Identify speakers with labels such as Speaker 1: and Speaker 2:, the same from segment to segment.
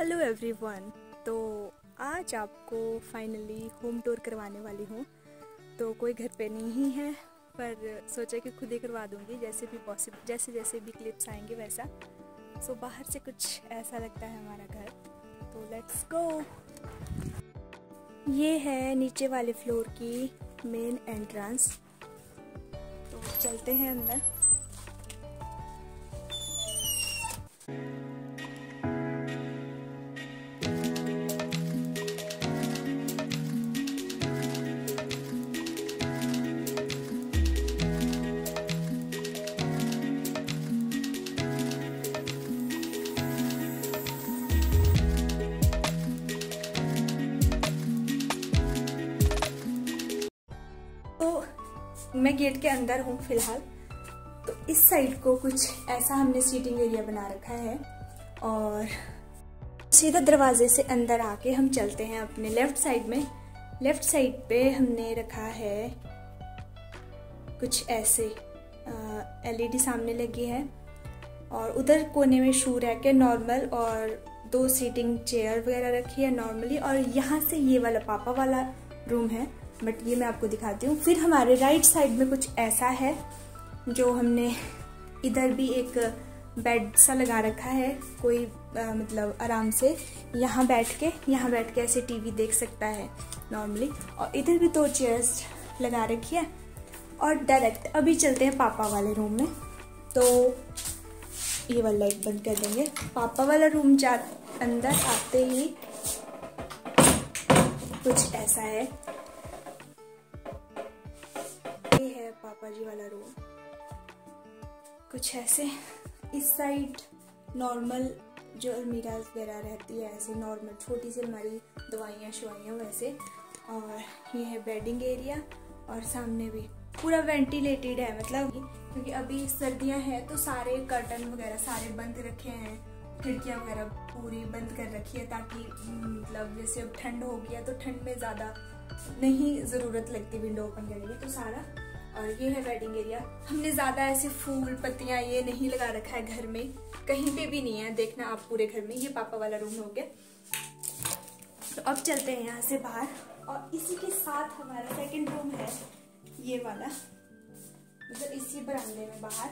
Speaker 1: Hello everyone. तो आज आपको फाइनली होम टूर करवाने वाली हूँ। तो कोई घर पे नहीं है, पर सोचा कि खुद ही करवा दूँगी, जैसे भी पॉसिबल, जैसे भी क्लिप्स आएंगे वैसा। सो बाहर से कुछ ऐसा लगता है हमारा घर। तो लेट्स गो। ये है नीचे वाले फ्लोर की मेन एंट्रेंस। तो चलते हैं अंदर। तो मैं गेट के अंदर हूँ फिलहाल। तो इस साइड को कुछ ऐसा हमने सीटिंग एरिया बना रखा है और सीधा दरवाजे से अंदर आके हम चलते हैं अपने लेफ्ट साइड में। लेफ्ट साइड पे हमने रखा है कुछ ऐसे एलईडी सामने लगी है और उधर कोने में शू रैक है नॉर्मल और 2 सीटिंग चेयर वगैरह रखी है नॉर्मली। और यहाँ से ये वाला पापा वाला रूम है, बट ये मैं आपको दिखाती हूँ। फिर हमारे राइट साइड में कुछ ऐसा है जो हमने इधर भी एक बेड सा लगा रखा है। कोई मतलब आराम से यहाँ बैठ के ऐसे टीवी देख सकता है नॉर्मली। और इधर भी 2 चेयर्स लगा रखी है। और डायरेक्ट अभी चलते हैं पापा वाले रूम में। तो ये वाला लाइट बंद कर देंगे। पापा वाला रूम अंदर आते ही कुछ ऐसा है। ये है पापा जी वाला रूम, कुछ ऐसे। इस साइड नॉर्मल जो अलमीरा वगैरह रहती है, ऐसे नॉर्मल छोटी सी अलमारी, दवाइयाँ शवाइयाँ वैसे। और ये है बेडिंग एरिया और सामने भी पूरा वेंटिलेटेड है, मतलब क्योंकि अभी सर्दियाँ हैं तो सारे कर्टन वगैरह सारे बंद रखे हैं, खिड़कियाँ वगैरह पूरी बंद कर रखी है ताकि मतलब जैसे अब ठंड हो गया तो ठंड में ज़्यादा नहीं ज़रूरत लगती विंडो ओपन करने की, तो सारा। और ये है वेडिंग एरिया। हमने ज़्यादा ऐसे फूल पत्तियाँ ये नहीं लगा रखा है घर में, कहीं पे भी नहीं है, देखना आप पूरे घर में। ये पापा वाला रूम हो गया। तो अब चलते हैं यहाँ से बाहर और इसी के साथ हमारा सेकंड रूम है ये वाला, मतलब इसी बरामदे में बाहर।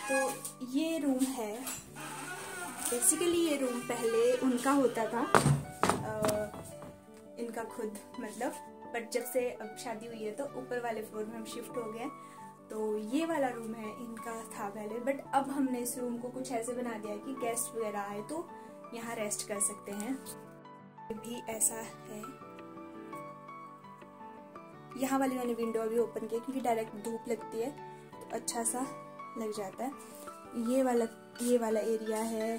Speaker 1: तो ये रूम है, बेसिकली ये रूम पहले उनका होता था, इनका खुद मतलब, बट जब से अब शादी हुई है तो ऊपर वाले फ्लोर में हम शिफ्ट हो गए। तो ये वाला रूम है, इनका था पहले, बट अब हमने इस रूम को कुछ ऐसे बना दिया कि गेस्ट वगैरह आए तो यहाँ रेस्ट कर सकते हैं। ये भी ऐसा है। यहाँ वाली मैंने विंडो अभी ओपन की क्योंकि डायरेक्ट धूप लगती है तो अच्छा सा लग जाता है। ये वाला एरिया है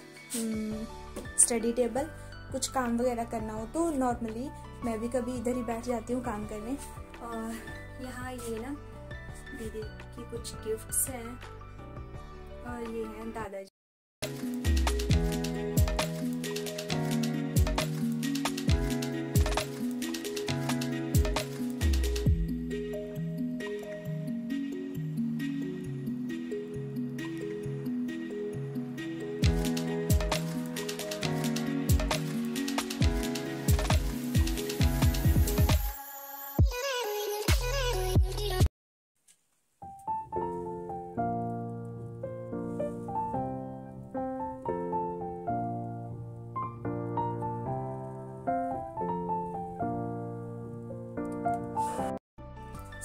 Speaker 1: स्टडी टेबल। कुछ काम वगैरह करना हो तो नॉर्मली मैं भी कभी इधर ही बैठ जाती हूँ काम करने। और यहाँ ये ना दीदी की कुछ गिफ्ट्स हैं और ये हैं दादाजी।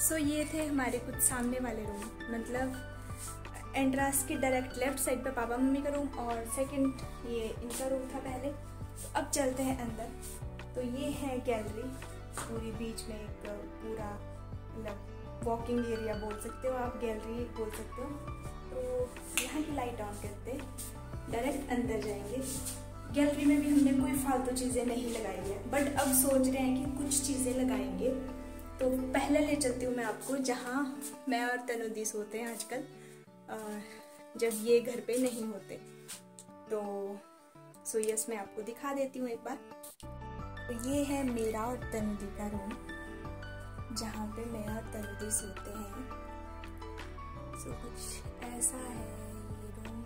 Speaker 1: सो ये थे हमारे कुछ सामने वाले रूम, मतलब एंट्रेंस के डायरेक्ट लेफ्ट साइड पे पापा मम्मी का रूम और सेकंड ये इनका रूम था पहले। तो अब चलते हैं अंदर। तो ये है गैलरी, पूरी बीच में एक पूरा मतलब वॉकिंग एरिया बोल सकते हो आप, गैलरी बोल सकते हो। तो यहाँ की लाइट ऑन करते डायरेक्ट अंदर जाएंगे। गैलरी में भी हमने कोई फालतू चीज़ें नहीं लगाई है, बट अब सोच रहे हैं कि कुछ चीज़ें लगाएंगे। तो पहले ले चलती हूँ मैं आपको जहाँ मैं और तनुदी सोते हैं आजकल, जब ये घर पे नहीं होते। तो सो यस मैं आपको दिखा देती हूँ एक बार। तो ये है मेरा और तनुदी का रूम, जहाँ पे मैं और तनुदी सोते हैं। सो कुछ ऐसा है ये रूम।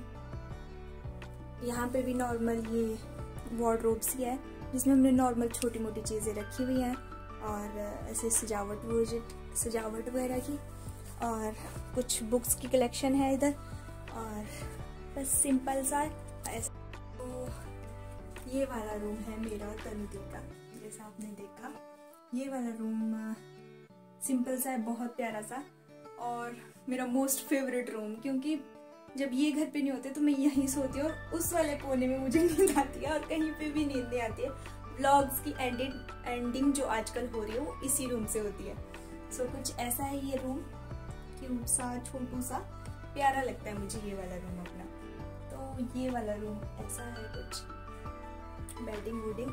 Speaker 1: यहाँ पे भी नॉर्मल ये वार्डरोब्स ही है जिसमें हमने नॉर्मल छोटी मोटी चीज़ें रखी हुई हैं और ऐसे सजावट वगैरह की, और कुछ बुक्स की कलेक्शन है इधर, और बस सिंपल सा ऐसा। तो ये वाला रूम है मेरा और तनुदी का, जैसा आपने देखा। ये वाला रूम सिंपल सा है, बहुत प्यारा सा, और मेरा मोस्ट फेवरेट रूम, क्योंकि जब ये घर पे नहीं होते तो मैं यहीं सोती हूँ और उस वाले कोने में मुझे नींद आती है, और कहीं पे भी नींद नहीं आती है। व्लॉग्स की एंडिंग जो आजकल हो रही है वो इसी रूम से होती है। सो कुछ ऐसा है ये रूम, क्यूट सा, छोटू सा, प्यारा लगता है मुझे ये वाला रूम अपना। तो ये वाला रूम ऐसा है कुछ, बेडिंग वुडिंग।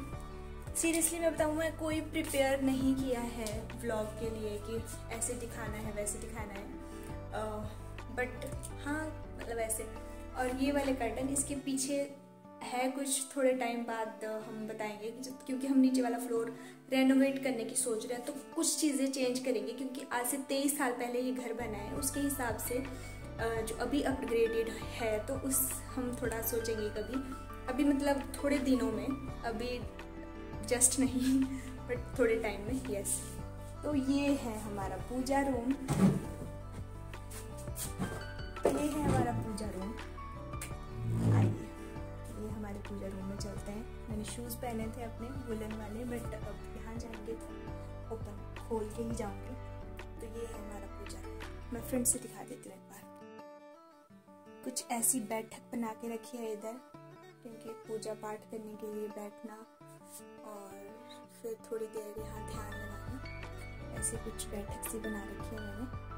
Speaker 1: सीरियसली मैं बताऊँ, मैं कोई प्रिपेयर नहीं किया है व्लॉग के लिए कि ऐसे दिखाना है वैसे दिखाना है, बट हाँ मतलब ऐसे। और ये वाले कर्टन इसके पीछे है, कुछ थोड़े टाइम बाद हम बताएंगे, क्योंकि हम नीचे वाला फ्लोर रेनोवेट करने की सोच रहे हैं, तो कुछ चीज़ें चेंज करेंगे, क्योंकि आज से 23 साल पहले ये घर बना है, उसके हिसाब से जो अभी अपग्रेडेड है, तो उस हम थोड़ा सोचेंगे अभी मतलब थोड़े दिनों में, अभी जस्ट नहीं बट थोड़े टाइम में। यस, तो ये है हमारा पूजा रूम, ये है हमारा पूजा रूम। आइए ये हमारे पूजा रूम में चलते हैं। मैंने शूज़ पहने थे अपने वुलन वाले, बट अब यहाँ जाएंगे तो ओपन खोल के ही जाऊंगी। तो ये है हमारा पूजा रूम, मैं फ्रंट से दिखा देती हूँ एक बार। कुछ ऐसी बैठक बना के रखी है इधर, क्योंकि पूजा पाठ करने के लिए बैठना और फिर थोड़ी देर यहाँ ध्यान लगाना, ऐसी कुछ बैठक सी बना रखी है मैंने।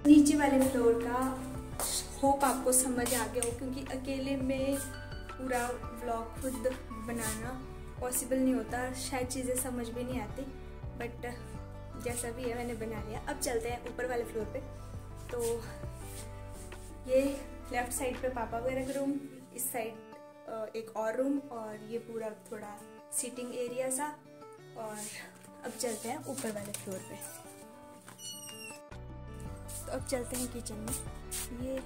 Speaker 1: नीचे वाले फ्लोर का होप आपको समझ आ गया हो, क्योंकि अकेले में पूरा व्लॉग खुद बनाना पॉसिबल नहीं होता, शायद चीज़ें समझ भी नहीं आती, बट जैसा भी है मैंने बना लिया। अब चलते हैं ऊपर वाले फ्लोर पे। तो ये लेफ्ट साइड पे पापा वगैरह का रूम, इस साइड एक और रूम, और ये पूरा थोड़ा सीटिंग एरिया सा। और अब चलते हैं ऊपर वाले फ्लोर पे। तो अब चलते हैं किचन में। ये है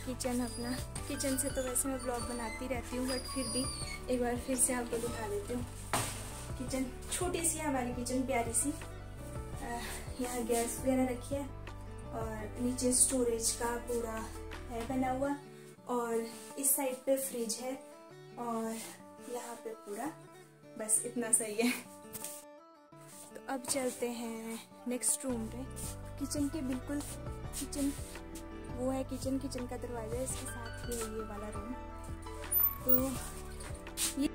Speaker 1: किचन अपना। किचन से तो वैसे मैं ब्लॉग बनाती रहती हूँ, बट फिर भी एक बार फिर से आपको दिखा देती हूँ। किचन छोटी सी है हमारी किचन, प्यारी सी। यहाँ गैस वगैरह रखी है, और नीचे स्टोरेज का पूरा है बना हुआ, और इस साइड पे फ्रिज है, और यहाँ पे पूरा बस इतना सही है। तो अब चलते हैं नेक्स्ट रूम पे। किचन के बिल्कुल किचन वो है, किचन का दरवाजा, इसके साथ ही है ये वाला रूम। तो ये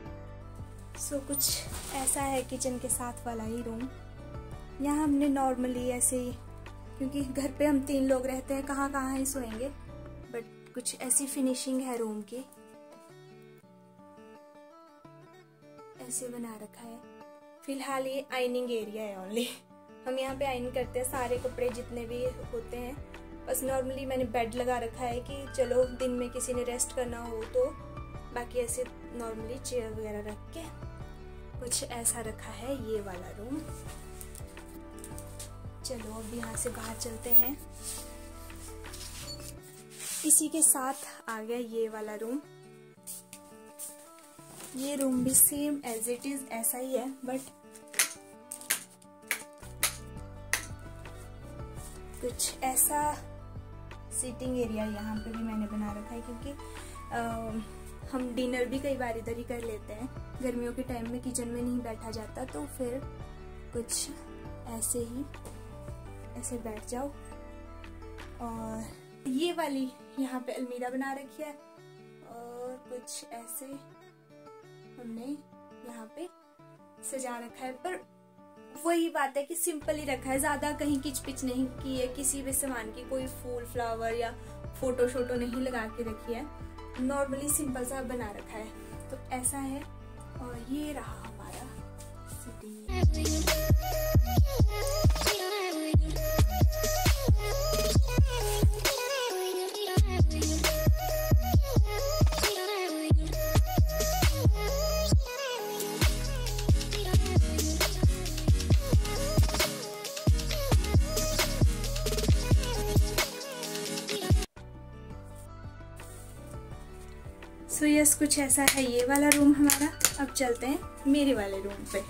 Speaker 1: कुछ ऐसा है किचन के साथ वाला ही रूम। यहाँ हमने नॉर्मली ऐसे ही, क्योंकि घर पे हम 3 लोग रहते हैं, कहाँ ही सोएंगे, बट कुछ ऐसी फिनिशिंग है रूम की, ऐसे बना रखा है। फिलहाल ये आइनिंग एरिया है ओनली, हम यहाँ पे आइन करते हैं सारे कपड़े जितने भी होते हैं। बस नॉर्मली मैंने बेड लगा रखा है कि चलो दिन में किसी ने रेस्ट करना हो तो, बाकी ऐसे नॉर्मली चेयर वगैरह रख के कुछ ऐसा रखा है ये वाला रूम। चलो अब यहाँ से बाहर चलते हैं। इसी के साथ आ गया ये वाला रूम। ये रूम भी सेम एज इट इज ऐसा ही है, बट कुछ ऐसा सीटिंग एरिया यहाँ पे भी मैंने बना रखा है, क्योंकि हम डिनर भी कई बार इधर ही कर लेते हैं। गर्मियों के टाइम में किचन में नहीं बैठा जाता, तो फिर कुछ ऐसे ही ऐसे बैठ जाओ। और ये वाली यहाँ पे अलमीरा बना रखी है, और कुछ ऐसे हमने यहाँ पे सजा रखा है, पर वही बात है कि सिंपल ही रखा है, ज्यादा कहीं किचपिच नहीं की है किसी भी सामान की, कोई फूल फ्लावर या फोटो शोटो नहीं लगा के रखी है, नॉर्मली सिंपल सा बना रखा है। तो ऐसा है, और ये रहा हमारा सिटिंग। सो यस, कुछ ऐसा है ये वाला रूम हमारा। अब चलते हैं मेरे वाले रूम पे।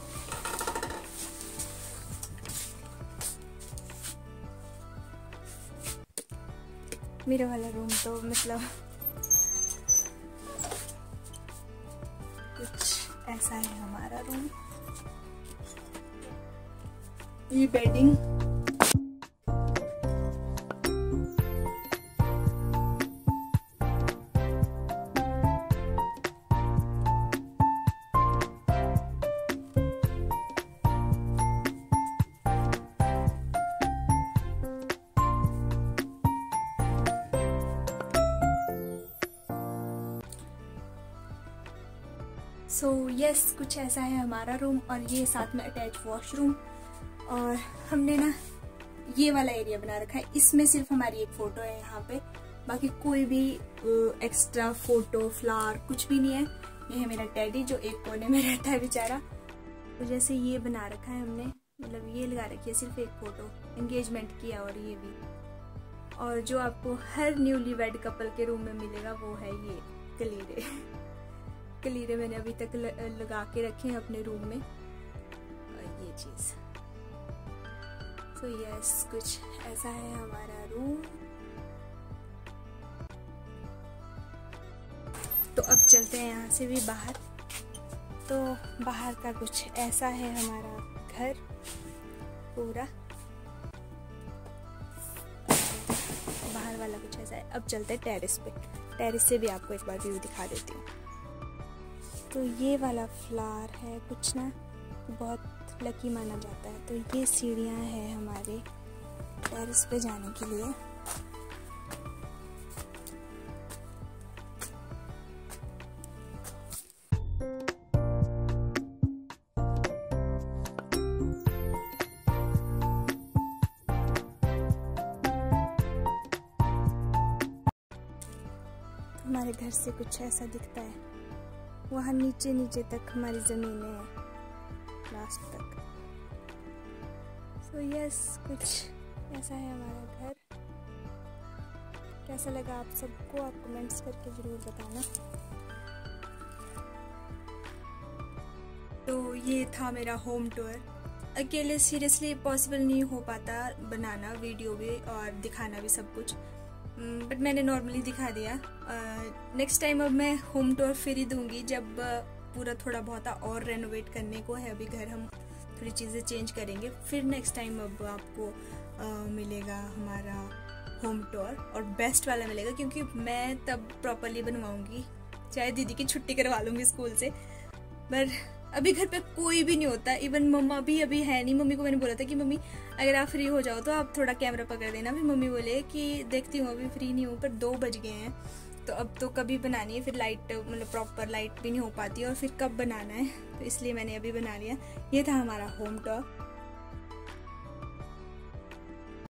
Speaker 1: मेरा वाला रूम तो मतलब कुछ ऐसा है हमारा रूम। ये बेडिंग, सो यस कुछ ऐसा है हमारा रूम। और ये साथ में अटैच वॉशरूम। और हमने ना ये वाला एरिया बना रखा है, इसमें सिर्फ हमारी एक फोटो है यहाँ पे, बाकी कोई भी एक्स्ट्रा फोटो फ्लावर कुछ भी नहीं है। ये है मेरा टेडी जो एक कोने में रहता है बेचारा। तो जैसे ये बना रखा है हमने, मतलब ये लगा रखी है सिर्फ एक फोटो, एंगेजमेंट की। और ये भी, और जो आपको हर न्यूली वेड कपल के रूम में मिलेगा वो है ये कलीरे। कलीरे मैंने अभी तक लगा के रखे हैं अपने रूम में। और ये चीज, तो यस कुछ ऐसा है हमारा रूम। तो अब चलते हैं यहाँ से भी बाहर। तो बाहर का कुछ ऐसा है हमारा घर पूरा। बाहर वाला कुछ ऐसा है। अब चलते हैं टेरेस पे। टेरेस से भी आपको एक बार व्यू दिखा देती हूँ। तो ये वाला फ्लावर है कुछ ना बहुत लकी माना जाता है। तो ये सीढ़ियाँ हैं हमारे टेरेस पे जाने के लिए। तो हमारे घर से कुछ ऐसा दिखता है। वहाँ नीचे नीचे तक हमारी ज़मीनें हैं, लास्ट तक। सो यस कुछ ऐसा है हमारा घर। कैसा लगा आप सबको, आप कमेंट्स करके ज़रूर बताना। तो ये था मेरा होम टूर। अकेले सीरियसली पॉसिबल नहीं हो पाता बनाना वीडियो भी और दिखाना भी सब कुछ, बट मैंने नॉर्मली दिखा दिया। नेक्स्ट टाइम अब मैं होम टूर फिर ही दूंगी जब पूरा थोड़ा बहुत और रेनोवेट करने को है। अभी घर हम थोड़ी चीज़ें चेंज करेंगे, फिर नेक्स्ट टाइम अब आपको मिलेगा हमारा होम टूर, और बेस्ट वाला मिलेगा क्योंकि मैं तब प्रॉपरली बनवाऊंगी, चाहे दीदी की छुट्टी करवा लूँगी स्कूल से। पर अभी घर पे कोई भी नहीं होता, इवन मम्मा भी अभी है नहीं। मम्मी को मैंने बोला था कि मम्मी अगर आप फ्री हो जाओ तो आप थोड़ा कैमरा पकड़ देना। फिर मम्मी बोले कि देखती हूँ अभी फ्री नहीं हूँ, पर 2 बज गए हैं। तो अब तो कभी बनानी है, फिर लाइट मतलब प्रॉपर लाइट भी नहीं हो पाती और फिर कब बनाना है, तो इसलिए मैंने अभी बना लिया। ये था हमारा होम टूर।